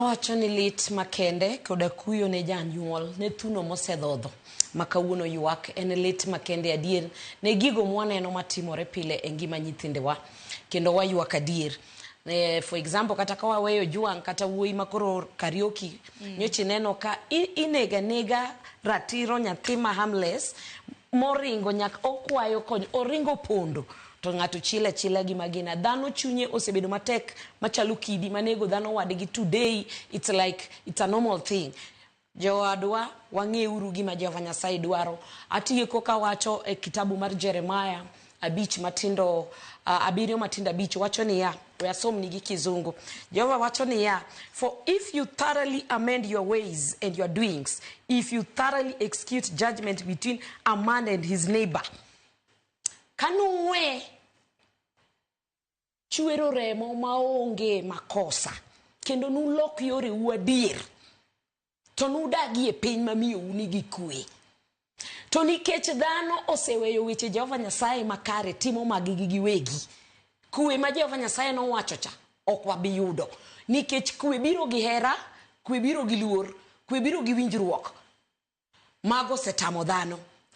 Wacho ni lit makende koda kuyo ne janyuol ne thuno mosedhodho makawuono ywak en lit makende adier ne gigo mwaneno matimore pile e ngima nyithindewa kendo waywak adier. For example kata ka waweyo juang kata wuoyi makoro karaoke nyocha neno ka inega ratiro nyathi ma harmless moringo nyak okwayo kony oringo pondo to ngato chile gi magina dhano chunye osebedo matek machalo kidi manego dhano wadgi today. It's like it's a normal thing. Jowadwa wang'euru gima Jehova Nyasaye dwaro. Atieko ka wacho e kitabu mar Jeremiah abiriyo matindo abich wacho ni ya wasom nigi kizungu. Jehova wacho ni ya, for if you thoroughly amend your ways and your doings, if you thoroughly execute judgment between a man and his neighbor, kanuwe chwero remo maonge makosa kendo nulok yore uadir to nudagi e piny mamiyo unigi kwe to nikech dhano oseweyo weche Jehova Nyasaye makare timo magigi giwegi, kwe ma Jehova Nyasaye no wacho cha ok wabi yudo, nikech kwe biro gi hera, kwe biro gi luor, kwe biro gi winjruok. Mago setamo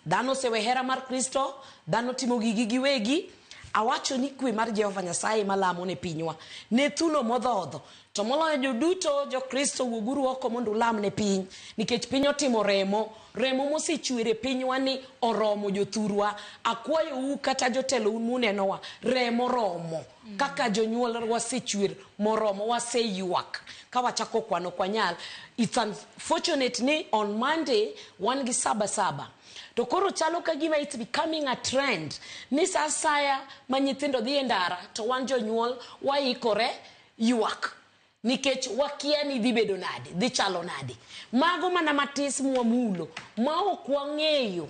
dhano sewe hera mar Kristo, dhano timo gigi giwegi. Awacho ni kwe mar Jehova Nyasaye malamo ne pinywa ne thuno modhodho to moloyo joduto jo Kristo wuoguru oko mondo ulam ne piny, nikech piny otimo remo mosechwere pinywa ni oromo jothurwa. Akwayo u kata jotelo munenowa remo romo kaka jonyuol wasechwer moromo waseyuak ka wachako kwano kwanyal. It's unfortunate ni on Monday wan gi saba to koro chalo ka gima it's becoming a trend ni sasaya manyithindo dhi ndara to wan jonyuol waikore ywak nikech wakia ni dhi bedo nade, dhi chalo nade. Mago mana matis muamulo ma ok wang'eyo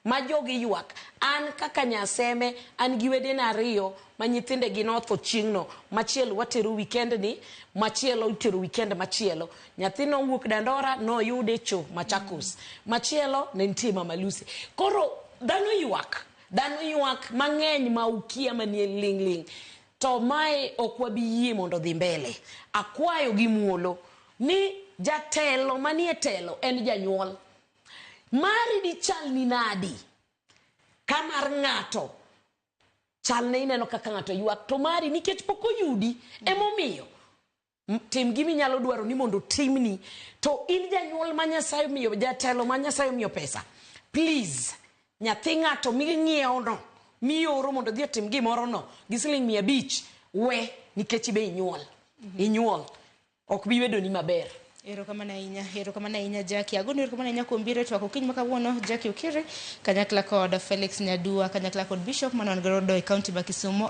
ma jogi ywak. An kaka nyaseme an gi wede na ariyo ma nyithinde gi notho chieng'no, machielo watero weekend ni, machielo itero weekend machielo. Nyathino wuok Dandora no yude cho Machakos, machielo ne nitie Mama Lucy. Koro dhano ywak mang'eny ma ukia manie ling to mae ok wabi yie mondo dhi mbele. Akwayo gi muolo ni jatelo manie telo en janyuol mari di chal ni nadi kamar ng'ato chal ne ineno kaka ng'ato ywak to mari nikech pok oyudi emomiyo tim gimi nyalo dwaro ni mondo timni to in janyuol ma Nyasaye miyo, jatelo ma Nyasaye miyo pesa, please nyathi ng'ato ming'iewo no mioro mondo dhi tim gimoro no gi siling 500 we nikech be inyuol ok bi bedo ni maber. Erokamano ahinya Jackie. Agoni erokamano ahinya kuom biro twako kiny makawuono Jackline Okiri kanyakla kod Felix Nyadua kanyakla kod Bishop Manon Garodo e County ma Kisumu.